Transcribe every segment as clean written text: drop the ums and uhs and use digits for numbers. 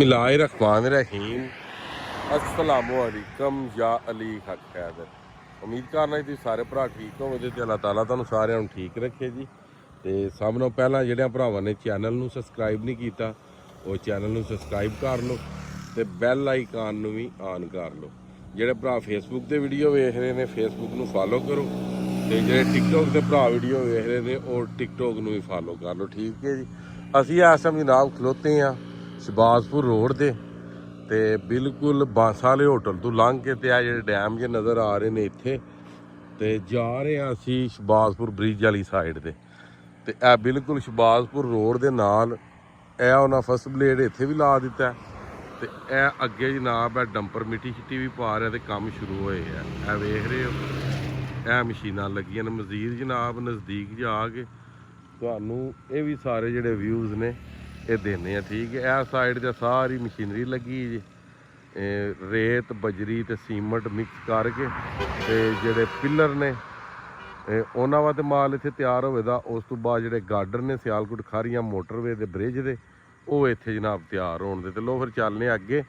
बिस्मिल्लाहिर्रहमानिर्रहीम अस्सलामुअलैकुम या अली हक हैदर। उम्मीद करना जी तुसीं सारे भरा ठीक होवोगे ते अल्लाह ताला तुहानूं सारिਆਂ ਨੂੰ ठीक रखे जी। ਤੇ ਸਭ ਨੂੰ ਪਹਿਲਾਂ ਜਿਹੜਿਆਂ ਭਰਾਵਾਂ ਨੇ ਚੈਨਲ ਨੂੰ ਸਬਸਕ੍ਰਾਈਬ ਨਹੀਂ ਕੀਤਾ ਉਹ ਚੈਨਲ ਨੂੰ ਸਬਸਕ੍ਰਾਈਬ ਕਰ ਲਓ ਤੇ ਬੈਲ ਆਈਕਨ ਨੂੰ ਵੀ ਆਨ ਕਰ ਲਓ। ਜਿਹੜੇ ਭਰਾ ਫੇਸਬੁੱਕ ਤੇ ਵੀਡੀਓ ਵੇਖ ਰਹੇ ਨੇ ਫੇਸਬੁੱਕ ਨੂੰ ਫਾਲੋ ਕਰੋ ਤੇ ਜਿਹੜੇ ਟਿਕਟੋਕ ਤੇ ਭਰਾ ਵੀਡੀਓ ਵੇਖ ਰਹੇ ਨੇ ਉਹ ਟਿਕਟੋਕ ਨੂੰ ਵੀ ਫਾਲੋ ਕਰ ਲਓ। ਠੀਕ ਹੈ ਜੀ। ਅਸੀਂ ਇਸ ਸਮੇਂ ਜਨਾਬ ਖਲੋਤੇ ਹਾਂ ਸ਼ਬਾਜ਼ਪੁਰ ਰੋਡ ਤੇ ਬਿਲਕੁਲ ਬਾਂਸ ਵਾਲੇ ਹੋਟਲ ਤੋਂ ਲੰਘ ਕੇ ਤੇ ਆ ਜਿਹੜੇ ਡੈਮ ਜੇ ਨਜ਼ਰ ਆ ਰਹੇ ਨੇ ਇੱਥੇ ਤੇ ਜਾ ਰਹੇ ਹਾਂ ਅਸੀਂ ਸ਼ਬਾਜ਼ਪੁਰ ਬ੍ਰਿਜ ਵਾਲੀ ਸਾਈਡ ਤੇ ਇਹ ਬਿਲਕੁਲ ਸ਼ਬਾਜ਼ਪੁਰ ਰੋਡ ਦੇ ਨਾਲ ਇਹ ਉਹਨਾਂ ਫਸਟ ਬਲੇਡ ਇੱਥੇ ਵੀ ਲਾ ਦਿੱਤਾ ਤੇ ਇਹ ਅੱਗੇ ਜਨਾਬ ਹੈ ਡੰਪਰ ਮਿੱਟੀ ਛਿੱਟੀ ਵੀ ਪਾ ਰਿਹਾ ਤੇ ਕੰਮ ਸ਼ੁਰੂ ਹੋਏ ਆ। ਇਹ ਵੇਖ ਰਹੇ ਹੋ ਇਹ ਮਸ਼ੀਨਾਂ ਲੱਗੀਆਂ ਨੇ। ਮਜ਼ੀਦ ਜਨਾਬ ਨਜ਼ਦੀਕ ਜਾ ਕੇ ਤੁਹਾਨੂੰ ਇਹ ਵੀ ਸਾਰੇ ਜਿਹੜੇ ਵਿਊਜ਼ ਨੇ ਇਹ ਦੇਣੇ ਆ। ਠੀਕ ਹੈ। ਇਹ ਸਾਈਡ ਤੇ ਸਾਰੀ ਮਸ਼ੀਨਰੀ ਲੱਗੀ ਜੀ ਰੇਤ ਬਜਰੀ ਤੇ ਸੀਮਟ ਮਿਕਸ ਕਰਕੇ ਤੇ ਜਿਹੜੇ ਪਿੱਲਰ ਨੇ ਉਹਨਾਂ ਵਾਸਤੇ ਮਾਲ ਇੱਥੇ ਤਿਆਰ ਹੋਵੇਗਾ। ਉਸ ਤੋਂ ਬਾਅਦ ਜਿਹੜੇ ਗਾਰਡਰ ਨੇ ਸਿਆਲਕੋਟ ਖਾਰੀਆਂ ਮੋਟਰਵੇ ਦੇ ਬ੍ਰਿਜ ਦੇ ਉਹ ਇੱਥੇ ਜਨਾਬ ਤਿਆਰ ਹੋਣ ਦੇ ਤੇ ਲੋ ਫਿਰ ਚੱਲਨੇ ਅੱਗੇ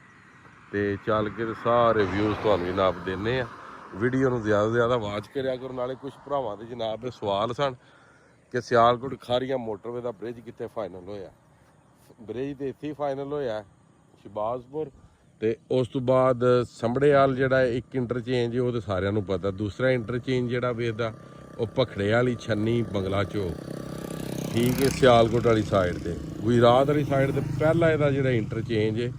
ਤੇ ਚੱਲ ਕੇ ਤੇ ਸਾਰੇ ਵਿਊਜ਼ ਤੁਹਾਨੂੰ ਜਨਾਬ ਦੇਣੇ ਆ। ਵੀਡੀਓ ਨੂੰ ਜ਼ਿਆਦਾ ਤੋਂ ਜ਼ਿਆਦਾ ਵਾਚ ਕਰਿਆ ਕਰੋ। ਨਾਲੇ ਕੁਝ ਭਰਾਵਾਂ ਦੇ ਜਨਾਬ ਸਵਾਲ ਸਨ ਕਿ ਸਿਆਲਕੋਟ ਖਾਰੀਆਂ ਮੋਟਰਵੇ ਦਾ ਬ੍ਰਿਜ ਕਿੱਥੇ ਫਾਈਨਲ ਹੋਇਆ। ਬ੍ਰਿਜ ਤੇ ਇੱਥੇ ਹੀ ਫਾਈਨਲ ਹੋਇਆ ਸ਼ਬਾਜ਼ਪੁਰ ਤੇ ਉਸ ਤੋਂ ਬਾਅਦ ਸੰਭੜੇਵਾਲ ਜਿਹੜਾ ਇੱਕ ਇੰਟਰਚੇਂਜ ਉਹ ਤਾਂ ਸਾਰਿਆਂ ਨੂੰ ਪਤਾ। ਦੂਸਰਾ ਇੰਟਰਚੇਂਜ ਜਿਹੜਾ ਵੇਖਦਾ ਉਹ ਭਖੜੇ ਵਾਲੀ ਛੰਨੀ ਬੰਗਲਾ ਚੌਕ। ਠੀਕ ਹੈ। ਸਿਆਲਕੋਟ ਵਾਲੀ ਸਾਈਡ ਤੇ ਗੁਜਰਾਤ ਵਾਲੀ ਸਾਈਡ ਤੇ ਪਹਿਲਾ ਇਹਦਾ ਜਿਹੜਾ ਇੰਟਰਚੇਂਜ ਹੈ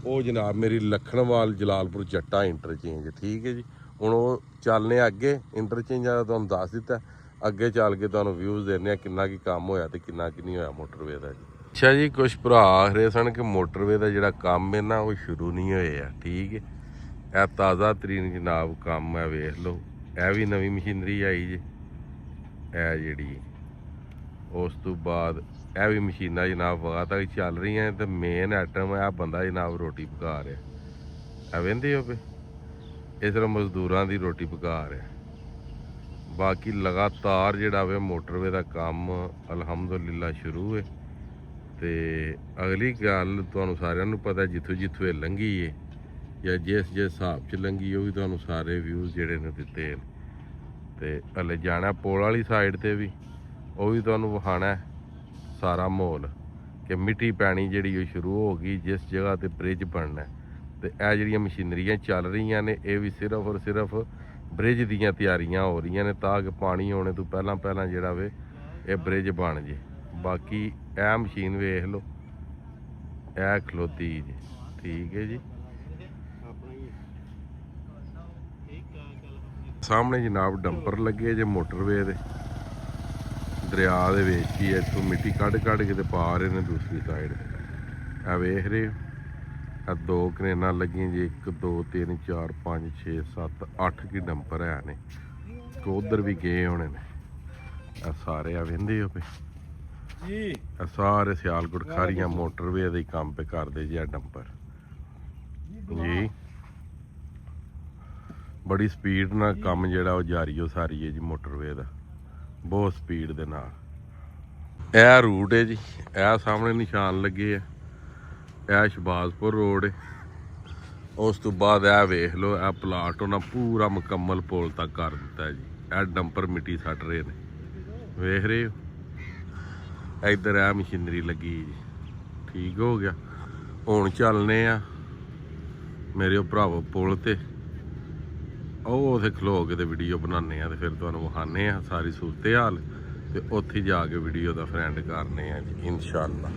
ਉਹ ਜਨਾਬ ਮੇਰੀ ਲਖਣਵਾਲ ਜਲਾਲਪੁਰ ਜੱਟਾ ਇੰਟਰਚੇਂਜ। ਠੀਕ ਹੈ ਜੀ। ਹੁਣ ਉਹ ਚੱਲਨੇ ਅੱਗੇ ਇੰਟਰਚੇਂਜਾਂ ਦਾ ਤੁਹਾਨੂੰ ਦੱਸ ਦਿੱਤਾ। ਅੱਗੇ ਚੱਲ ਕੇ ਤੁਹਾਨੂੰ ਵਿਊਜ਼ ਦਿੰਦੇ ਆ ਕਿੰਨਾ ਕੀ ਕੰਮ ਹੋਇਆ ਤੇ ਕਿੰਨਾ ਕੀ ਨਹੀਂ ਹੋਇਆ ਮੋਟਰਵੇ ਦਾ ਜੀ। ਅੱਛਾ ਜੀ। ਕੁਛ ਭਰਾ ਆਖ ਰਹੇ ਸਨ ਕਿ ਮੋਟਰਵੇ ਦਾ ਜਿਹੜਾ ਕੰਮ ਹੈ ਨਾ ਉਹ ਸ਼ੁਰੂ ਨਹੀਂ ਹੋਇਆ। ਠੀਕ ਹੈ। ਇਹ ਤਾਜ਼ਾ ਤਰੀਨ ਜਨਾਬ ਕੰਮ ਹੈ। ਵੇਖ ਲਓ ਇਹ ਵੀ ਨਵੀਂ ਮਸ਼ੀਨਰੀ ਆਈ ਜੀ ਇਹ ਜਿਹੜੀ। ਉਸ ਤੋਂ ਬਾਅਦ ਇਹ ਵੀ ਮਸ਼ੀਨਾਂ ਜਨਾਬ ਵਗਾ ਤੱਕ ਚੱਲ ਰਹੀਆਂ ਤੇ ਮੇਨ ਆਈਟਮ ਹੈ ਬੰਦਾ ਜਨਾਬ ਰੋਟੀ ਪਕਾ ਰਿਹਾ। ਇਹ ਵਹਿੰਦੇ ਹੋ ਪਏ ਇਸ ਤਰ੍ਹਾਂ ਮਜ਼ਦੂਰਾਂ ਦੀ ਰੋਟੀ ਪਕਾ ਰਿਹਾ। ਬਾਕੀ ਲਗਾਤਾਰ ਜਿਹੜਾ ਵੇ ਮੋਟਰਵੇ ਦਾ ਕੰਮ ਅਲਹਮਦੁਲਿਲਾ ਸ਼ੁਰੂ ਹੈ ਤੇ ਅਗਲੀ ਗੱਲ ਤੁਹਾਨੂੰ ਸਾਰਿਆਂ ਨੂੰ ਪਤਾ ਜਿੱਥੋਂ ਜਿੱਥੋਂ ਇਹ ਲੰਘੀ ਹੈ ਜਾਂ ਜਿਸ ਹਿਸਾਬ 'ਚ ਲੰਘੀ ਉਹ ਵੀ ਤੁਹਾਨੂੰ ਸਾਰੇ ਵਿਊਜ਼ ਜਿਹੜੇ ਨੇ ਦਿੱਤੇ ਤੇ ਹਲੇ ਜਾਣਾ ਪੁਲ ਵਾਲੀ ਸਾਈਡ ਤੇ ਵੀ ਉਹ ਵੀ ਤੁਹਾਨੂੰ ਵਿਖਾਉਣਾ ਸਾਰਾ ਮਾਹੌਲ ਕਿ ਮਿੱਟੀ ਪੈਣੀ ਜਿਹੜੀ ਉਹ ਸ਼ੁਰੂ ਹੋ ਗਈ ਜਿਸ ਜਗ੍ਹਾ ਤੇ ਬ੍ਰਿਜ ਬਣਨਾ ਤੇ ਇਹ ਜਿਹੜੀਆਂ ਮਸ਼ੀਨਰੀਆਂ ਚੱਲ ਰਹੀਆਂ ਨੇ ਇਹ ਵੀ ਸਿਰਫ ਔਰ ਸਿਰਫ ਬ੍ਰਿਜ ਦੀਆਂ ਤਿਆਰੀਆਂ ਹੋ ਰਹੀਆਂ ਨੇ ਤਾਂ ਕਿ ਪਾਣੀ ਆਉਣੇ ਤੋਂ ਪਹਿਲਾਂ ਜਿਹੜਾ ਵੇ ਇਹ ਬ੍ਰਿਜ ਬਣ ਜੇ। ਬਾਕੀ ਇਹ ਮਸ਼ੀਨ ਵੇਖ ਲਓ ਇਹ ਖਲੋਤੀ ਜੀ। ਠੀਕ ਹੈ ਜੀ। ਸਾਹਮਣੇ ਜਨਾਬ ਡੰਪਰ ਲੱਗੇ ਜੇ ਮੋਟਰਵੇ ਦੇ ਦਰਿਆ ਦੇ ਵਿੱਚ ਹੀ ਇੱਥੋਂ ਮਿੱਟੀ ਕੱਢ ਕੇ ਤੇ ਪਾ ਰਹੇ ਨੇ ਦੂਸਰੀ ਸਾਈਡ। ਇਹ ਵੇਖ ਰਹੇ ਹੋ ਇਹ ਦੋ ਕਰੇਨਾਂ ਲੱਗੀਆਂ ਜੀ 1 2 3 4 5 6 7 8 ਕੀ ਡੰਪਰ ਹੈ ਨੇ ਉਧਰ ਵੀ ਗਏ ਹੋਣੇ ਨੇ। ਇਹ ਸਾਰੇ ਆ ਵਹਿੰਦੇ ਹੋ ਪਏ ਇਹ ਸਾਰੇ ਸਿਆਲਕੋਟ ਖਾਰੀਆਂ ਮੋਟਰਵੇ ਦੇ ਕੰਮ ਪੇ ਕਰਦੇ ਜੀ। ਆ ਡੰਪਰ ਜੀ ਬੜੀ ਸਪੀਡ ਨਾਲ ਕੰਮ ਜਿਹੜਾ ਉਹ ਜਾਰੀ ਹੋ ਸਾਰੀ ਹੈ ਜੀ ਮੋਟਰਵੇ ਦਾ ਬਹੁਤ ਸਪੀਡ ਦੇ ਨਾਲ। ਇਹ ਰੂਟ ਹੈ ਜੀ। ਇਹ ਸਾਹਮਣੇ ਨਿਸ਼ਾਨ ਲੱਗੇ ਆ ਇਹ ਸ਼ਬਾਜ਼ਪੁਰ ਰੋਡ ਹੈ। ਉਸ ਤੋਂ ਬਾਅਦ ਇਹ ਵੇਖ ਲਓ ਇਹ ਪਲਾਟ ਉਹਨਾਂ ਪੂਰਾ ਮੁਕੰਮਲ ਪੁਲ ਤੱਕ ਕਰ ਦਿੱਤਾ ਜੀ। ਇਹ ਡੰਪਰ ਮਿੱਟੀ ਸੱਟ ਰਹੇ ਨੇ ਵੇਖ ਰਹੇ ਹੋ। ਇੱਧਰ ਇਹ ਮਸ਼ੀਨਰੀ ਲੱਗੀ ਜੀ। ਠੀਕ ਹੋ ਗਿਆ। ਹੁਣ ਚੱਲਨੇ ਆ ਮੇਰੇ ਉਹ ਭਰਾਵੋ ਪੁਲ ਤੇ ਉਹ ਉੱਥੇ ਖਲੋ ਕੇ ਤੇ ਵੀਡੀਓ ਬਣਾਉਂਦੇ ਆ ਤੇ ਫਿਰ ਤੁਹਾਨੂੰ ਵਿਖਾਉਂਦੇ ਆ ਸਾਰੀ ਸੂਰਤ ਹਾਲ ਤੇ ਉੱਥੇ ਜਾ ਕੇ ਵੀਡੀਓ ਦਾ ਫਰੈਂਡ ਕਰਨੇ ਆ ਜੀ ਇਨਸ਼ਾਅੱਲਾ।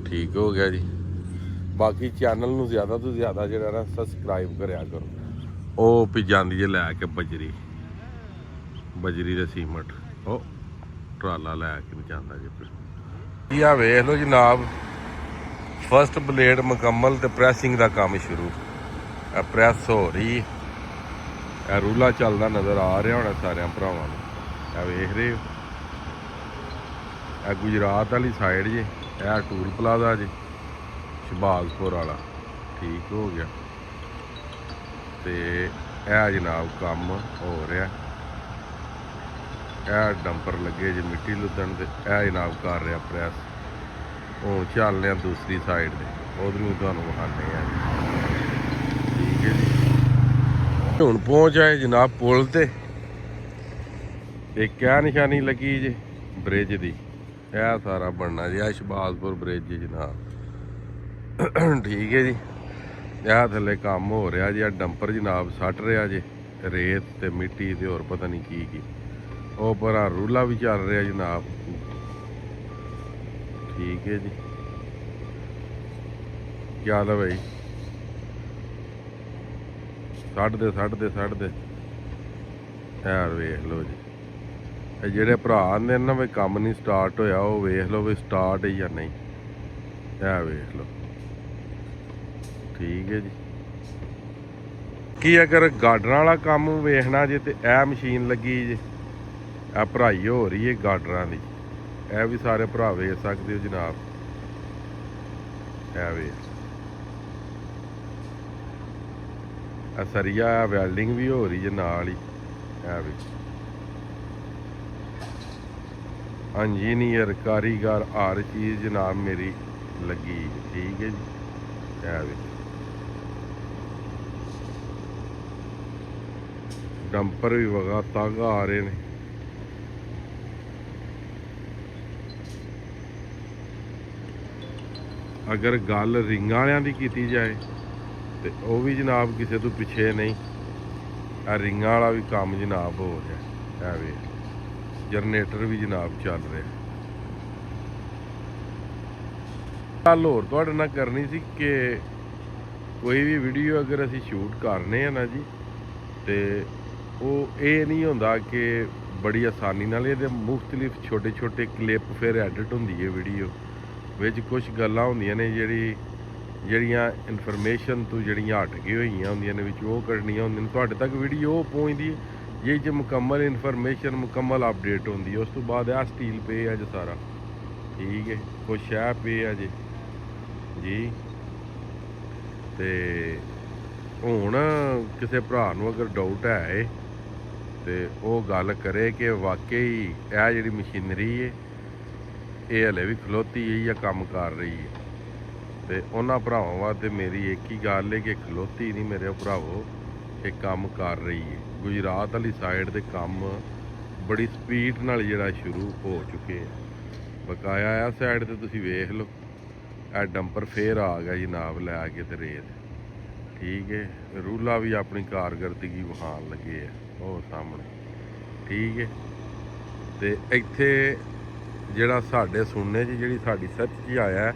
ਠੀਕ ਹੋ ਗਿਆ ਜੀ। ਬਾਕੀ ਚੈਨਲ ਨੂੰ ਜ਼ਿਆਦਾ ਤੋਂ ਜ਼ਿਆਦਾ ਜਿਹੜਾ ਨਾ ਸਬਸਕ੍ਰਾਈਬ ਕਰਿਆ ਕਰੋ। ਉਹ ਵੀ ਜਾਂਦੀ ਜੇ ਲੈ ਕੇ ਬਜਰੀ ਦੇ ਸੀਮਟ ਉਹ ਟਰਾਲਾ ਲੈ ਕੇ ਜਾਂਦਾ ਜੀ। ਆ ਵੇਖ ਲਓ ਜਨਾਬ ਫਸਟ ਬਲੇਡ ਮੁਕੰਮਲ ਤੇ ਪ੍ਰੈਸਿੰਗ ਦਾ ਕੰਮ ਸ਼ੁਰੂ। ਇਹ ਪ੍ਰੈਸ ਹੋ ਰਹੀ ਇਹ ਰੂਲਾ ਚੱਲਦਾ ਨਜ਼ਰ ਆ ਰਿਹਾ ਹੋਣਾ ਸਾਰਿਆਂ ਭਰਾਵਾਂ ਨੂੰ। ਇਹ ਵੇਖ ਰਹੇ ਹੋ ਇਹ ਗੁਜਰਾਤ ਵਾਲੀ ਸਾਈਡ ਜੇ ਇਹ ਟੂਲ ਪਲਾਜ਼ਾ ਜੀ ਸ਼ਬਾਜ਼ਪੁਰ ਵਾਲਾ। ਠੀਕ ਹੋ ਗਿਆ। ਤੇ ਇਹ ਜਨਾਬ ਕੰਮ ਹੋ ਰਿਹਾ ਇਹ ਡੰਪਰ ਲੱਗੇ ਜੀ ਮਿੱਟੀ ਲੁੱਦਣ ਤੇ ਇਹ ਜਨਾਬ ਕਰ ਰਿਹਾ ਪ੍ਰੈਸ। ਹੁਣ ਚੱਲਦੇ ਆ ਦੂਸਰੀ ਸਾਈਡ ਤੇ, ਉਧਰ ਵੀ ਤੁਹਾਨੂੰ ਵਿਖਾਉਂਦੇ ਆ। ਠੀਕ ਹੈ ਜੀ, ਹੁਣ ਪਹੁੰਚ ਆਏ ਜਨਾਬ ਪੁਲ ਤੇ। ਇਹ ਕਿਆ ਨਿਸ਼ਾਨੀ ਲੱਗੀ ਜੀ ਬ੍ਰਿਜ ਦੀ, ਇਹ ਸਾਰਾ ਬਣਨਾ ਜੀ, ਆ ਸ਼ਬਾਜ਼ਪੁਰ ਬ੍ਰਿਜ ਜਨਾਬ। ਠੀਕ ਹੈ ਜੀ, ਇਹ ਥੱਲੇ ਕੰਮ ਹੋ ਰਿਹਾ ਜੀ, ਆ ਡੰਪਰ ਜਨਾਬ ਸੱਟ ਰਿਹਾ ਜੀ ਰੇਤ ਤੇ ਮਿੱਟੀ ਤੇ ਹੋਰ ਪਤਾ ਨਹੀਂ ਕੀ। ਉਹ ਪਰਾਂ ਰੂਲਾ ਵੀ ਚੱਲ ਰਿਹਾ ਜਨਾਬ। ਠੀਕ ਹੈ ਜੀ, ਕੀ ਹਾਲ ਹੈ ਭਾਈ? ਛੱਡ ਦੇ ਯਾਰ, ਵੇਖ ਲਓ ਜੀ। ਇਹ ਜਿਹੜੇ ਭਰਾ ਆਂਦੇ ਨਾ ਵੀ ਕੰਮ ਨਹੀਂ ਸਟਾਰਟ ਹੋਇਆ, ਉਹ ਵੇਖ ਲਓ ਵੀ ਸਟਾਰਟ ਹੀ ਜਾਂ ਨਹੀਂ। ਇਹ ਵੇਖ ਲਓ। ਠੀਕ ਹੈ ਜੀ, ਕੀ ਅਗਰ ਗਾਡਰਾਂ ਵਾਲਾ ਕੰਮ ਵੇਖਣਾ ਜੇ ਤੇ ਇਹ ਮਸ਼ੀਨ ਲੱਗੀ ਜੇ, ਇਹ ਭਰਾਈ ਹੋ ਰਹੀ ਹੈ ਗਾਡਰਾਂ ਦੀ। ਇਹ ਵੀ ਸਾਰੇ ਭਰਾ ਵੇਖ ਸਕਦੇ ਹੋ ਜਨਾਬ। ਇਹ ਵੇਖ ਸਰੀਆ ਵੈਲਡਿੰਗ ਵੀ ਹੋ ਰਹੀ ਹੈ ਨਾਲ ਹੀ। ਇਹ ਵੀ ਇੰਜੀਨੀਅਰ ਕਾਰੀਗਰ ਹਰ ਚੀਜ਼ ਜਨਾਬ ਮੇਰੀ ਲੱਗੀ। ਠੀਕ ਹੈ ਜੀ, ਇਹ ਵੀ ਡੰਪਰ ਵੀ ਵਗਾ ਤੰਗ ਆ ਰਹੇ ਨੇ। ਅਗਰ ਗੱਲ ਰਿੰਗਾਂ ਵਾਲਿਆਂ ਦੀ ਕੀਤੀ ਜਾਏ ਤੇ ਉਹ ਵੀ ਜਨਾਬ ਕਿਸੇ ਤੋਂ ਪਿੱਛੇ ਨਹੀਂ। ਆ ਰਿੰਗਾਂ ਵਾਲਾ ਵੀ ਕੰਮ ਜਨਾਬ ਹੋ ਰਿਹਾ। ਇਹ ਵੇ ਜਨਰੇਟਰ ਵੀ ਜਨਾਬ ਚੱਲ ਰਿਹਾ। ਗੱਲ ਹੋਰ ਤੁਹਾਡੇ ਨਾਲ ਕਰਨੀ ਸੀ ਕਿ ਕੋਈ ਵੀ ਵੀਡੀਓ ਅਗਰ ਅਸੀਂ ਸ਼ੂਟ ਕਰਨੇ ਆ ਨਾ ਜੀ, ਤੇ ਉਹ ਇਹ ਨਹੀਂ ਹੁੰਦਾ ਕਿ ਬੜੀ ਆਸਾਨੀ ਨਾਲ ਇਹਦੇ ਮੁਖਤਲਿਫ ਛੋਟੇ ਕਲਿੱਪ ਫਿਰ ਐਡਿਟ ਹੁੰਦੀ ਹੈ ਵੀਡੀਓ ਵਿੱਚ। ਕੁਝ ਗੱਲਾਂ ਹੁੰਦੀਆਂ ਨੇ ਜਿਹੜੀਆਂ ਇਨਫੋਰਮੇਸ਼ਨ ਤੋਂ ਜਿਹੜੀਆਂ ਹਟ ਕੇ ਹੋਈਆਂ ਹੁੰਦੀਆਂ ਨੇ ਵਿੱਚ, ਉਹ ਕੱਢਣੀਆਂ ਹੁੰਦੀਆਂ ਨੇ। ਤੁਹਾਡੇ ਤੱਕ ਵੀਡੀਓ ਉਹ ਪਹੁੰਚਦੀ ਹੈ ਜੇ 'ਚ ਮੁਕੰਮਲ ਇਨਫੋਰਮੇਸ਼ਨ ਮੁਕੰਮਲ ਅਪਡੇਟ ਹੁੰਦੀ ਹੈ। ਉਸ ਤੋਂ ਬਾਅਦ ਆਹ ਸਟੀਲ ਪੇ ਅੱਜ ਸਾਰਾ। ਠੀਕ ਹੈ, ਕੁਛ ਹੈ ਪੇ ਆ ਜੀ। ਤੇ ਹੁਣ ਕਿਸੇ ਭਰਾ ਨੂੰ ਅਗਰ ਡਾਊਟ ਹੈ ਤੇ ਉਹ ਗੱਲ ਕਰੇ ਕਿ ਵਾਕਈ ਇਹ ਜਿਹੜੀ ਮਸ਼ੀਨਰੀ ਹੈ ਇਹ ਹਲੇ ਵੀ ਖਲੋਤੀ ਹੈ ਜਾਂ ਕੰਮ ਕਰ ਰਹੀ ਹੈ। ਤੇ ਉਹਨਾਂ ਭਰਾਵਾਂ ਵਾਸਤੇ ਮੇਰੀ ਇੱਕ ਹੀ ਗੱਲ ਹੈ ਕਿ ਖਲੋਤੀ ਨਹੀਂ ਮੇਰੇ ਭਰਾਵੋ, ਇਹ ਕੰਮ ਕਰ ਰਹੀ ਹੈ। ਗੁਜਰਾਤ ਵਾਲੀ ਸਾਈਡ ਦੇ ਕੰਮ ਬੜੀ ਸਪੀਡ ਨਾਲ ਜਿਹੜਾ ਸ਼ੁਰੂ ਹੋ ਚੁੱਕੇ ਆ। ਬਕਾਇਆ ਆ ਸਾਈਡ ਤੇ ਤੁਸੀਂ ਵੇਖ ਲਓ, ਇਹ ਡੰਪਰ ਫੇਰ ਆ ਗਿਆ ਜਨਾਬ ਲੈ ਕੇ ਤੇ ਰੇਤ। ਠੀਕ ਹੈ, ਰੂਲਾ ਵੀ ਆਪਣੀ ਕਾਰਗਰਦਗੀ ਵਿਖਾਉਣ ਲੱਗੇ ਆ ਉਹ ਸਾਹਮਣੇ। ਠੀਕ ਹੈ, ਤੇ ਇੱਥੇ ਜਿਹੜਾ ਸਾਡੇ ਸੁਣਨੇ 'ਚ ਜਿਹੜੀ ਸਾਡੀ ਸਰਚ 'ਚ ਆਇਆ,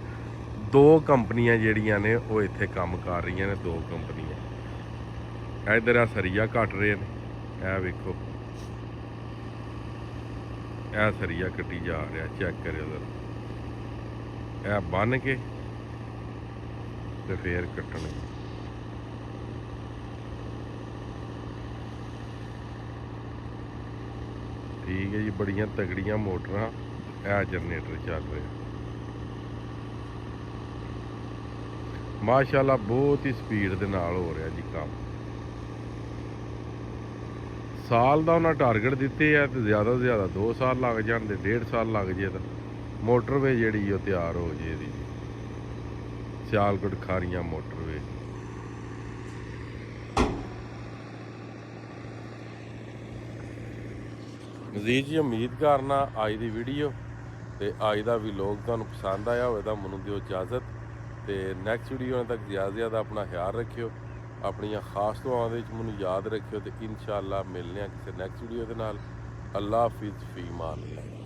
2 ਕੰਪਨੀਆਂ ਜਿਹੜੀਆਂ ਨੇ ਉਹ ਇੱਥੇ ਕੰਮ ਕਰ ਰਹੀਆਂ ਨੇ। 2 ਕੰਪਨੀਆਂ ਇੱਧਰ ਆ ਸਰੀਆ ਕੱਟ ਰਹੇ ਨੇ। ਇਹ ਵੇਖੋ, ਇਹ ਸਰੀਆ ਕੱਟੀ ਜਾ ਰਿਹਾ, ਚੈੱਕ ਕਰਿਓ ਜ਼ਰਾ। ਇਹ ਬੰਨ ਕੇ ਤੇ ਫੇਰ ਕੱਟਣਗੇ। ਠੀਕ ਹੈ ਜੀ, ਬੜੀਆਂ ਤਗੜੀਆਂ ਮੋਟਰਾਂ। ਇਹ ਜਨਰੇਟਰ ਚੱਲ ਰਿਹਾ ਮਾਸ਼ਾਅੱਲਾ, ਬਹੁਤ ਹੀ ਸਪੀਡ ਦੇ ਨਾਲ ਹੋ ਰਿਹਾ ਜੀ ਕੰਮ। ਸਾਲ ਦਾ ਉਹਨਾਂ ਟਾਰਗੇਟ ਦਿੱਤੇ ਆ ਤੇ ਜ਼ਿਆਦਾ ਤੋਂ ਜ਼ਿਆਦਾ 2 ਸਾਲ ਲੱਗ ਜਾਣ ਤੇ 1.5 ਸਾਲ ਲੱਗ ਜੇ ਤਾਂ ਮੋਟਰਵੇ ਜਿਹੜੀ ਉਹ ਤਿਆਰ ਹੋ ਜੇ ਇਹਦੀ। ਸਿਆਲਕੋਟ ਖਾਰੀਆਂ ਮੋਟਰਵੇ। ਮਜ਼ੀਦ ਜੀ, ਉਮੀਦ ਕਰਨਾ ਅੱਜ ਦੀ ਵੀਡੀਓ ਤੇ ਅੱਜ ਦਾ ਵਲੌਗ ਤੁਹਾਨੂੰ ਪਸੰਦ ਆਇਆ ਹੋਵੇ ਤਾਂ ਮੈਨੂੰ ਦਿਓ ਇਜਾਜ਼ਤ। ਤੇ ਨੈਕਸਟ ਵੀਡੀਓ ਤੱਕ ਜ਼ਿਆਦਾ ਆਪਣਾ ਖਿਆਲ ਰੱਖਿਓ, ਆਪਣੀਆਂ ਖਾਸ ਦੁਆਵਾਂ ਦੇ ਵਿੱਚ ਮੈਨੂੰ ਯਾਦ ਰੱਖਿਓ। ਤੇ ਇਨਸ਼ਾਅੱਲਾ ਮਿਲਦੇ ਹਾਂ ਕਿਸੇ ਨੈਕਸਟ ਵੀਡੀਓ ਦੇ ਨਾਲ। ਅੱਲਾ ਹਾਫਿਜ਼, ਫੀ ਅਮਾਨ ਅੱਲਾਹ।